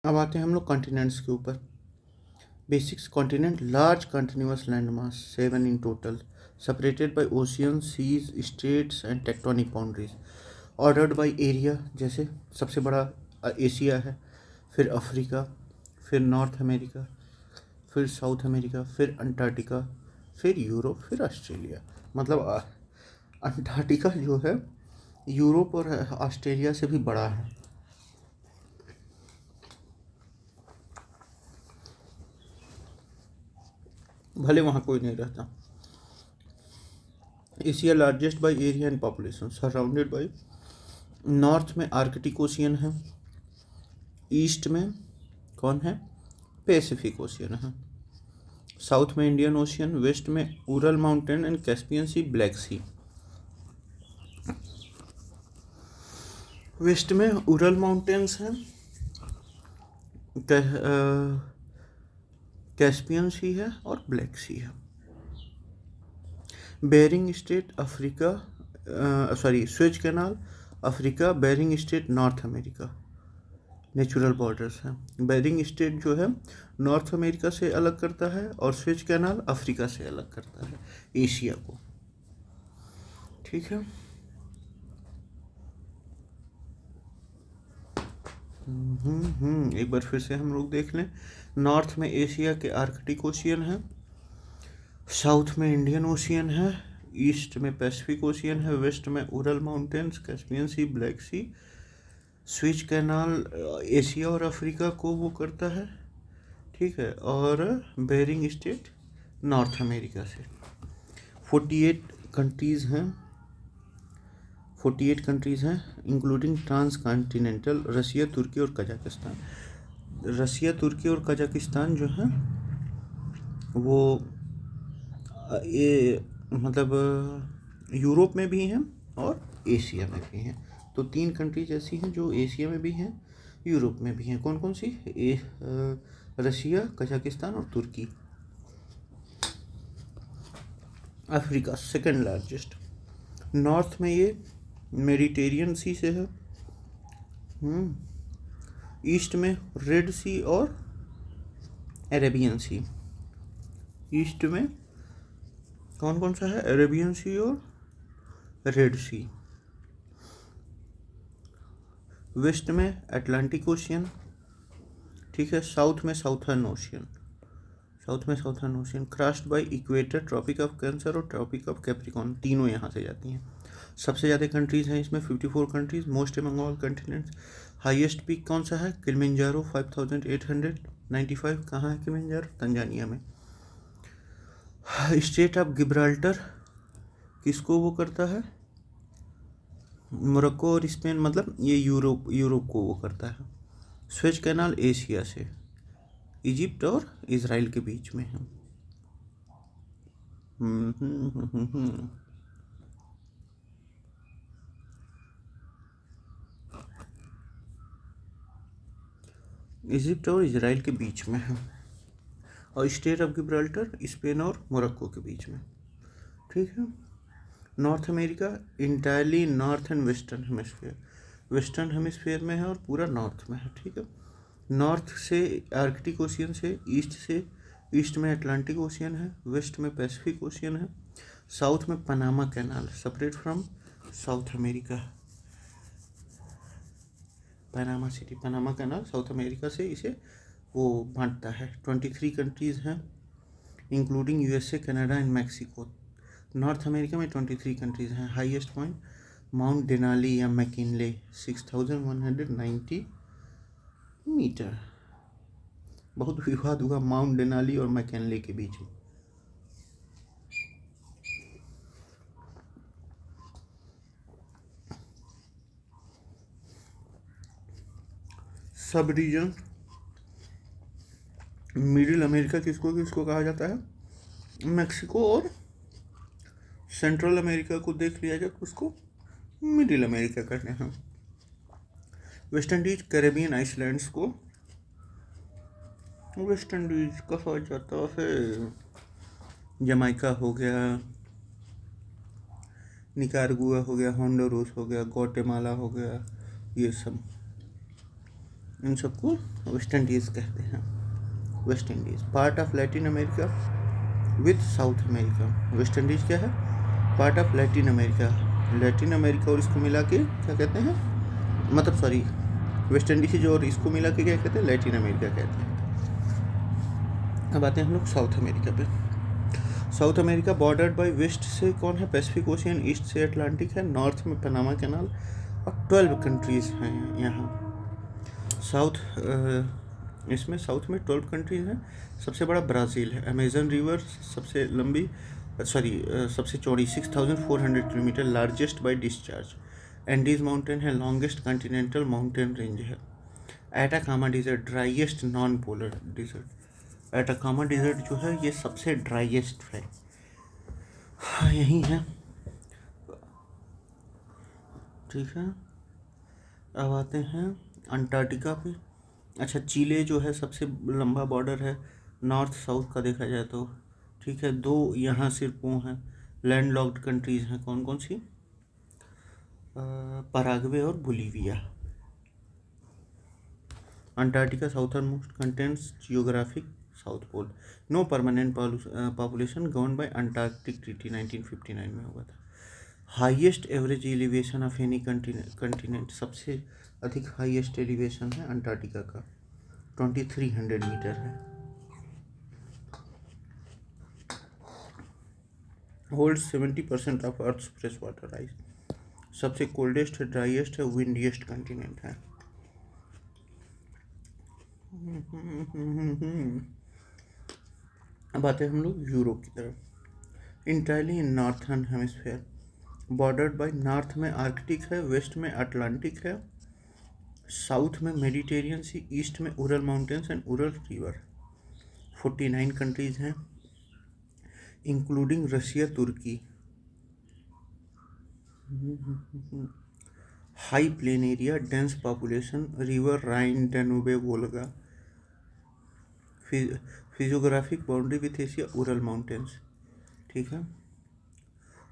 अब आते हैं हम लोग कॉन्टिनेंट्स के ऊपर। Basics continent large continuous land mass 7 in total separated by ocean seas states and tectonic boundaries ordered by area. जैसे सबसे बड़ा एशिया है, फिर अफ्रीका, फिर नॉर्थ अमेरिका, फिर साउथ अमेरिका, फिर अंटार्कटिका, फिर यूरोप, फिर ऑस्ट्रेलिया। मतलब अंटार्कटिका जो है यूरोप और ऑस्ट्रेलिया से भी बड़ा है। भले वहाँ कोई नहीं रहता। Asia largest by area and population, surrounded by north में आर्कटिक ओशियन है, ईस्ट में कौन है, पैसिफिक ओशियन है, साउथ में इंडियन ओशियन, वेस्ट में Ural mountain and Caspian Sea, Black Sea. West में उरल माउंटेन्स हैं, कैस्पियन सी है और ब्लैक सी है। Bering Strait Africa, Suez Canal Africa, Bering Strait North America, natural borders हैं। Bering Strait जो है North America से अलग करता है और स्वेज कैनाल अफ्रीका से अलग करता है एशिया को। ठीक है। एक बार फिर से हम लोग देख लें। नॉर्थ में एशिया के आर्कटिक ओशियन है, साउथ में इंडियन ओशियन है, ईस्ट में पैसिफिक ओशियन है, वेस्ट में Ural mountains, Caspian Sea, Black सी। स्विच कैनाल एशिया और अफ्रीका को वो करता है, ठीक है। और बेरिंग स्ट्रेट नॉर्थ अमेरिका से। 48 कंट्रीज़ हैं, 48 कंट्रीज़ हैं इंक्लूडिंग ट्रांस कॉन्टिनेंटल, रसिया, तुर्की और कजाकिस्तान। रसिया, तुर्की और कजाकिस्तान जो है वो ये मतलब यूरोप में भी हैं और एशिया में भी हैं। तो 3 कंट्रीज ऐसी हैं जो एशिया में भी हैं, यूरोप में भी हैं। कौन कौन सी? रसिया, कजाकिस्तान और तुर्की। Africa second largest. नॉर्थ में ये मेडिटेरियन सी से है, ईस्ट में रेड सी और अरेबियन सी। ईस्ट में कौन कौन सा है? अरेबियन सी और रेड सी। वेस्ट में अटलांटिक ओशियन, ठीक है। साउथ में Southern Ocean, crossed by equator, tropic of cancer और ट्रॉपिक ऑफ कैप्रिकॉर्न, तीनों यहाँ से जाती हैं। सबसे ज़्यादा कंट्रीज़ हैं इसमें 54 countries, most among all continents. Highest peak कौन सा है? किलिमंजारो 5895। कहाँ है किलिमंजारो? तंजानिया में। स्टेट ऑफ गिब्राल्टर किसको वो करता है? मोरक्को और स्पेन, मतलब ये यूरोप को वो करता है। स्वेज कैनाल एशिया से, इजिप्ट और इजराइल के बीच में है। इजिप्ट और इजराइल के बीच में है। और स्टेट ऑफ गिब्राल्टर स्पेन और मोरक्को के बीच में, ठीक है। North America entirely north and western hemisphere में है और पूरा नॉर्थ में है, ठीक है। नॉर्थ से आर्कटिक ओशियन से, ईस्ट में अटलांटिक ओशियन है, वेस्ट में पैसिफिक ओशियन है, साउथ में Panama canal separate from south America. Panama city, Panama canal south America से इसे वो बांटता है। 23 कंट्रीज़ हैं including USA, Canada and Mexico. North America में 23 कंट्रीज़ हैं। हाईएस्ट पॉइंट माउंट डेनाली या मैकिनले 6190 मीटर। बहुत विवाद हुआ माउंट डेनाली और मैकिनले के बीच में। सब रीजन मिडिल अमेरिका किसको किसको कहा जाता है? मैक्सिको और सेंट्रल अमेरिका को देख लिया जाए तो उसको मिडिल अमेरिका कहते हैं। वेस्ट इंडीज, कैरेबियन आइसलैंड्स को वेस्ट इंडीज कहा जाता है। जमाइका हो गया, निकारागुआ हो गया, होंडुरास हो गया, ग्वाटेमाला हो गया, ये सब। इन सबको वेस्ट इंडीज़ कहते हैं। West Indies part of Latin America with south America. West Indies क्या है? Part of Latin America. Latin America और इसको मिला के क्या कहते हैं, मतलब सॉरी, वेस्ट इंडीज और इसको मिला के क्या कहते हैं? लैटिन अमेरिका कहते हैं। अब आते हैं हम लोग साउथ अमेरिका पे। South America bordered by west से कौन है? पैसिफिक ओशियन, ईस्ट से अटलांटिक है, नॉर्थ में पनामा कैनाल और 12 कंट्रीज़ हैं यहाँ। इसमें साउथ में 12 कंट्रीज़ हैं। सबसे बड़ा ब्राज़ील है। अमेजन रिवर सबसे लंबी, सबसे चौड़ी 6400 kilometre, largest by discharge. Andes mountain है, लॉन्गेस्ट कॉन्टिनेंटल माउंटेन रेंज है। Atacama desert driest non polar desert. Atacama desert जो है ये सबसे ड्राइएस्ट है। हाँ, यही है, ठीक है। अब आते हैं अंटार्कटिका पे। अच्छा, चिले जो है सबसे लंबा बॉर्डर है नॉर्थ साउथ का देखा जाए तो, ठीक है। 2 यहाँ सिर्फ वो हैं लैंड लॉक्ड कंट्रीज़ हैं। कौन कौन सी? पराग्वे और Bolivia. Antarctica southern most continents geographic south pole. No permanent population govern by Antarctic treaty 1959 में हुआ था। Highest average elevation of any continent. सबसे अधिक हाईएस्ट एलिवेशन है अंटार्कटिका का, 2300 मीटर है। Holds 70% of earth's fresh water ice. सबसे coldest है, ड्राइएस्ट है, विंडिएस्ट कंटिनेंट है। अब आते हैं हम लोग यूरोप की तरफ। Entirely in northern hemisphere, bordered by north में आर्कटिक है, वेस्ट में अटलांटिक है, साउथ में मेडिटेरियन सी, ईस्ट में Ural mountains and Ural river. 49 countries हैं including Russia, Turkey. High plain area, dense population, river Rhine, Danube, Volga. Physiographic boundary with Asia, Ural mountains, ठीक है।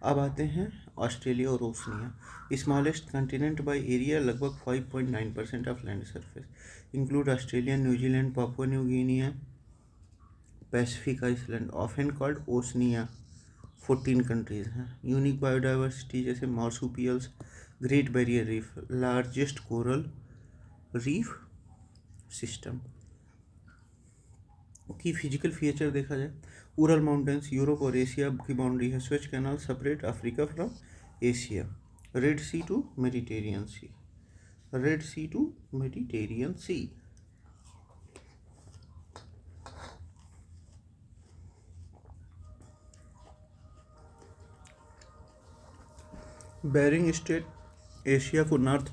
अब आते हैं ऑस्ट्रेलिया और Oceania. Smallest continent by area, लगभग 5.9% of land surface. Include Australia, New Zealand, Papua New Guinea, Pacific island, often called Oceania. 14 countries हैं। Unique biodiversity जैसे marsupials, great barrier reef, largest coral reef system. की physical feature देखा जाए, Ural mountains Europe और Asia की boundary है। Suez Canal separate Africa from Asia. Red Sea to Mediterranean Sea, Red Sea to Mediterranean Sea. Bering Strait Asia को North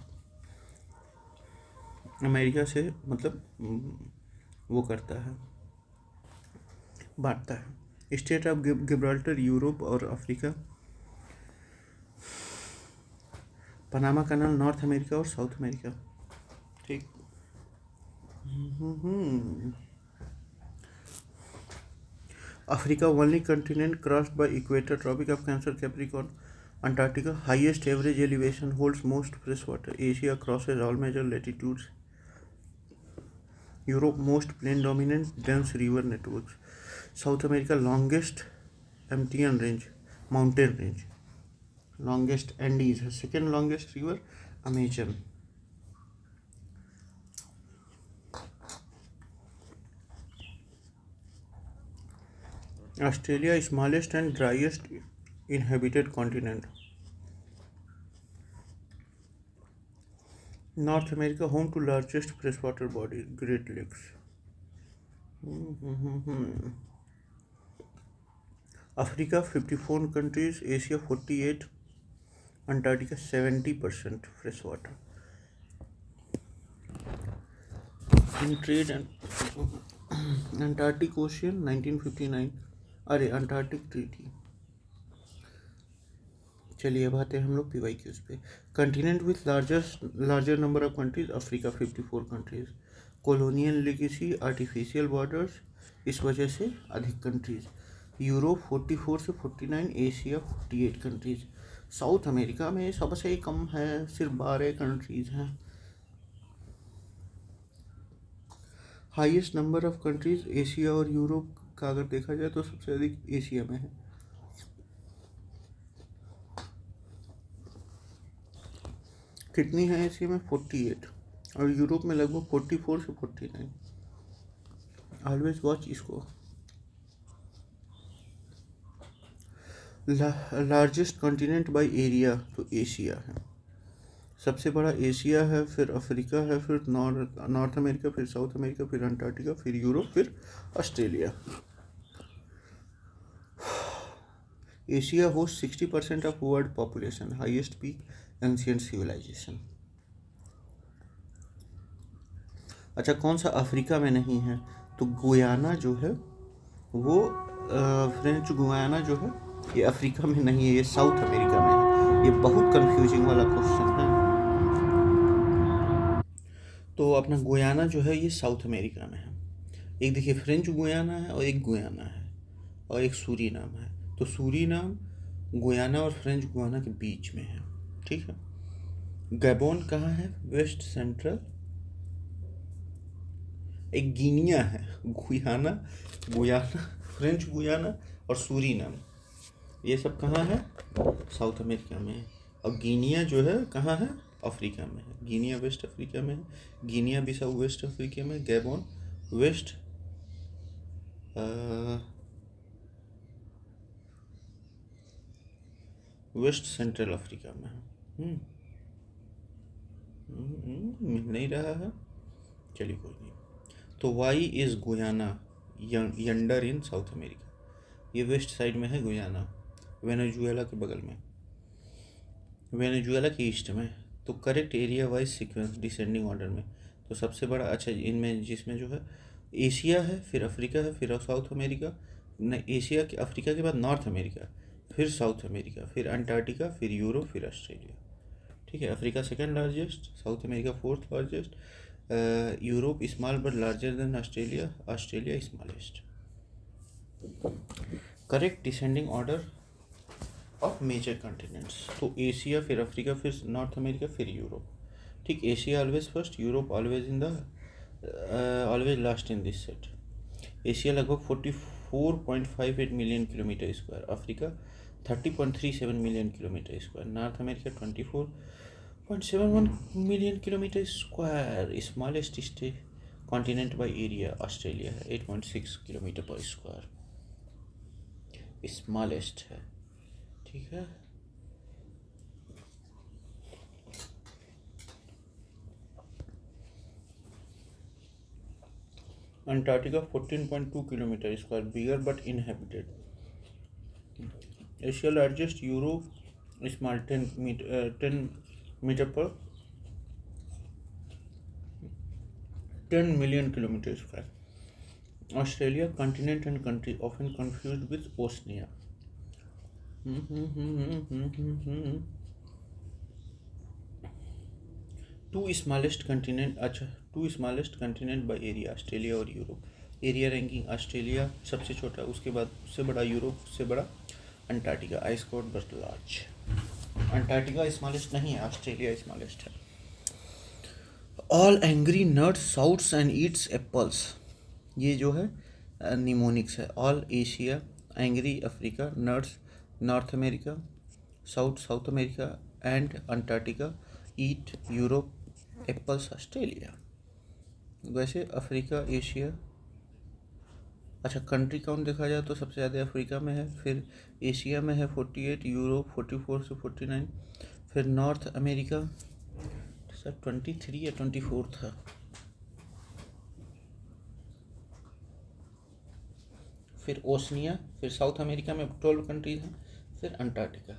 America से मतलब वो करता है, बांटता है। स्टेट ऑफ गिब्राल्टर यूरोप और Africa. Panama canal North America और साउथ अमेरिका, ठीक। Africa only continent crossed by equator, tropic of cancer, Capricorn. Antarctica highest average elevation, holds most fresh water. Asia crosses all major latitudes. Europe most plain dominant, dense river networks. South America longest Andean range, mountain range. Longest Andes है, second longest river Amazon. Australia smallest and driest inhabited continent. North America home to largest freshwater bodies, Great Lakes. Africa 54 countries, Asia 48, Antarctica 70% freshwater. In trade and Antarctic Ocean 1959, अरे Antarctic treaty. चलिए अब आते हैं हम लोग PYQs पे। Continent with larger number of countries, Africa 54 countries. Colonial legacy, artificial borders, इस वजह से अधिक कंट्रीज। यूरोप 44 से 49, एशिया 48 कंट्रीज। साउथ अमेरिका में सबसे कम है, सिर्फ 12 कंट्रीज हैं। Highest number of countries Asia और यूरोप का अगर देखा जाए तो सबसे अधिक एशिया में है। कितनी है एशिया में? 48, और यूरोप में लगभग 44 से 49। ऑलवेज वॉच इसको। लार्जेस्ट कॉन्टिनेंट बाय एरिया तो एशिया है, सबसे बड़ा एशिया है, फिर अफ्रीका है, फिर नॉर्थ अमेरिका, फिर साउथ अमेरिका, फिर अंटार्कटिका, फिर यूरोप, फिर Australia. Asia host 60% of world population, highest peak ancient civilisation. अच्छा, कौन सा अफ्रीका में नहीं है? तो गुयाना जो है वो फ्रेंच गुयाना जो है ये अफ्रीका में नहीं है, ये साउथ अमेरिका में है। ये बहुत कंफ्यूजिंग वाला क्वेश्चन है। तो अपना गुयाना जो है ये साउथ अमेरिका में है। एक देखिए फ्रेंच गुयाना है और एक गुयाना है और एक सूरीनाम है। तो सूरीनाम गुयाना और फ्रेंच गुयाना के बीच में है, ठीक है। गैबोन कहाँ है? West central. एक गिनिया है, गुयाना, गुयाना, फ्रेंच गुयाना और सूरीनाम, ये सब कहाँ है? साउथ अमेरिका में है। और गिनिया जो है कहाँ है? अफ्रीका में है। गिनिया वेस्ट अफ्रीका में है। गिनिया बिसाऊ वेस्ट अफ्रीका में। Gabon west west central Africa में है। मिल नहीं रहा है, चलिए कोई नहीं। तो why is Guyana yonder in South America, ये वेस्ट साइड में है गुयाना, वेनेजुएला के बगल में, वेनेजुएला के ईस्ट में। तो correct area wise sequence descending order में, तो सबसे बड़ा, अच्छा इनमें जिसमें जो है एशिया है, फिर अफ्रीका है, फिर साउथ अमेरिका, न एशिया के अफ्रीका के बाद नॉर्थ अमेरिका, फिर साउथ अमेरिका, फिर अंटार्कटिका, फिर यूरोप, फिर ऑस्ट्रेलिया, ठीक है। Africa second largest, South America fourth largest, Europe small but larger than Australia, Australia smallest. Correct descending order of major continents, तो एशिया, फिर अफ्रीका, फिर नॉर्थ अमेरिका, फिर यूरोप, ठीक। Asia always first, Europe always in the always last in this set. Asia लगभग 44.58 million kilometre square, Africa 30.37 million kilometre square, North America 24.71 million kilometre square, smallest state continent by area Australia है, 8.6 kilometre per square, smallest है, ठीक है। Antarctica 14.2 kilometre square, bigger but inhabited. Asia largest, Europe small 10 metre per 10 million kilometre square. Australia continent and country often confused with Oceania. Two smallest continent, अच्छा two smallest continent by area Australia और Europe. Area ranking Australia सबसे छोटा, उसके बाद उससे बड़ा Europe, उससे बड़ा Antarctica, ice coat but large. Antarctica smallest नहीं है, ऑस्ट्रेलिया स्मॉलेस्ट है। All angry nuts shouts and eats apples, ये जो है निमोनिक्स है। All Asia, angry Africa, nuts North America, South America and Antarctica, eat Europe, apples Australia. वैसे Africa, Asia, अच्छा country count देखा जाए तो सबसे ज़्यादा अफ्रीका में है, फिर एशिया में है 48, यूरोप 44 से 49, फिर नॉर्थ अमेरिका सर 23 या 24 था, फिर ओशनिया, फिर साउथ अमेरिका में 12 कंट्रीज हैं, फिर Antarctica.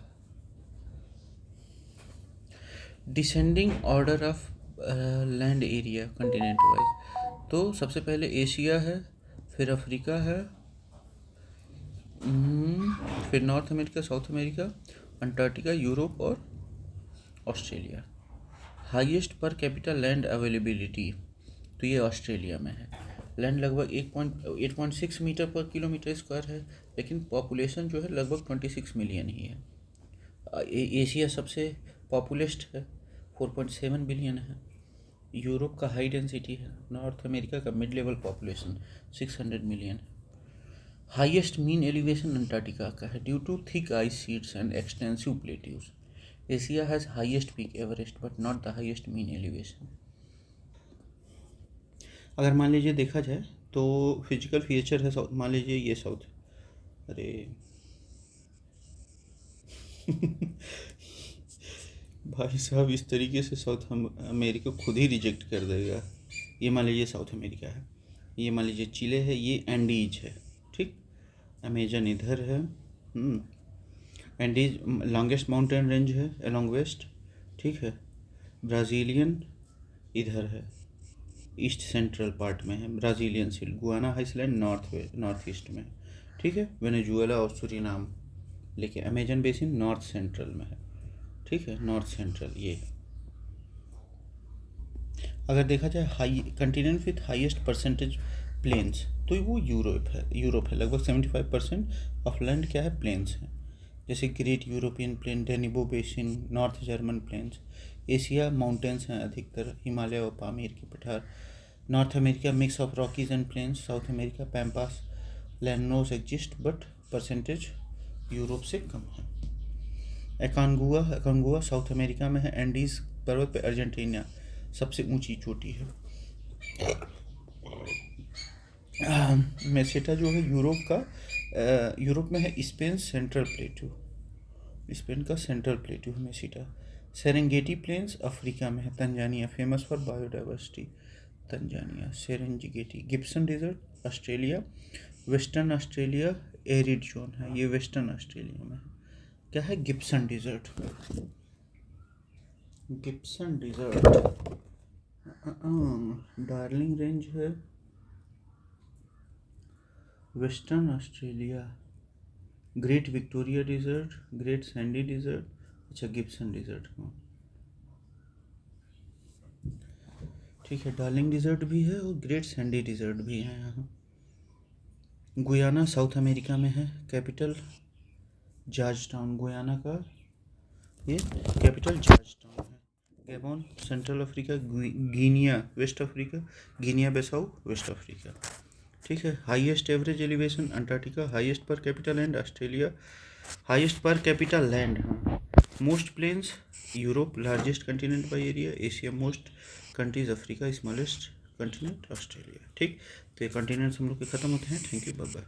Descending order of land area continent wise, तो सबसे पहले एशिया है, फिर अफ्रीका है, फिर North America, South America, Antarctica, Europe और Australia. Highest per capital land availability, तो ये ऑस्ट्रेलिया में है। लैंड लगभग 8.6 मीटर पर किलोमीटर स्क्वायर है, लेकिन पॉपुलेशन जो है लगभग 26 मिलियन ही है। एशिया सबसे पॉपुलेस्ट है, 4.7 बिलियन है। यूरोप का हाई डेंसिटी है, नॉर्थ अमेरिका का mid level population 600 million. Highest mean elevation Antarctica का है due to thick ice sheets and extensive plateaus. Asia has highest peak Everest but not the highest mean elevation. अगर मान लीजिए देखा जाए तो फिजिकल फीचर है साउथ, मान लीजिए ये साउथ, अरे भाई साहब इस तरीके से साउथ अमेरिका खुद ही रिजेक्ट कर देगा। ये मान लीजिए साउथ अमेरिका है, ये मान लीजिए चिले है, ये एंडीज है, ठीक। अमेजन इधर है, एंडीज लॉन्गेस्ट माउंटेन रेंज है अलोंग वेस्ट, ठीक है। ब्राज़ीलियन इधर है, ईस्ट सेंट्रल पार्ट में है Brazilian seal. Guiana island north east में है, ठीक है। वेनेजुएला और सूरीनाम लेके अमेजन बेसिन नॉर्थ सेंट्रल में है, ठीक है, नॉर्थ सेंट्रल ये है। अगर देखा जाए high continent with highest percentage plains तो वो यूरोप है। लगभग 75% ऑफ लैंड क्या है, प्लेन्स हैं, जैसे great European plain, Danube basin, North German plains. Asia mountains हैं अधिकतर, हिमालय और पामीर के पठार। North America mix of Rockies and plains. South America pampas llanos exist but percentage Europe से कम है। एकांगुआ साउथ अमेरिका में है। एंडीज पर्वत पे अर्जेंटीना सबसे ऊंची चोटी है। मेसेटा जो है यूरोप में है। स्पेन सेंट्रल प्लेटू, स्पेन का सेंट्रल प्लेटू है मेसेटा। सेरेंगेटी प्लेन्स अफ्रीका में है। Tanzania famous for biodiversity, Tanzania Serengeti. Gibson desert Australia, western Australia arid zone है, ये वेस्टर्न ऑस्ट्रेलिया में है। क्या है, Gibson desert. Gibson desert Darling range है western Australia. Great Victoria desert, great sandy desert, अच्छा गिब्सन डिजर्ट में, ठीक है। डार्लिंग डिजर्ट भी है और ग्रेट सैंडी डिजर्ट भी है यहाँ। गुयाना साउथ अमेरिका में है। कैपिटल जॉर्जटाउन, गुयाना का ये कैपिटल जॉर्जटाउन है। Gabon central Africa. Guinea west Africa. Guinea Bissau west Africa, ठीक है। Highest average elevation Antarctica. Highest per capital land Australia. Highest per capital land, हाँ। Most plains Europe. Largest continent by area Asia. Most countries Africa. Smallest continent Australia, ठीक। तो ये continents हम लोग के ख़त्म होते हैं। Thank you, bye bye.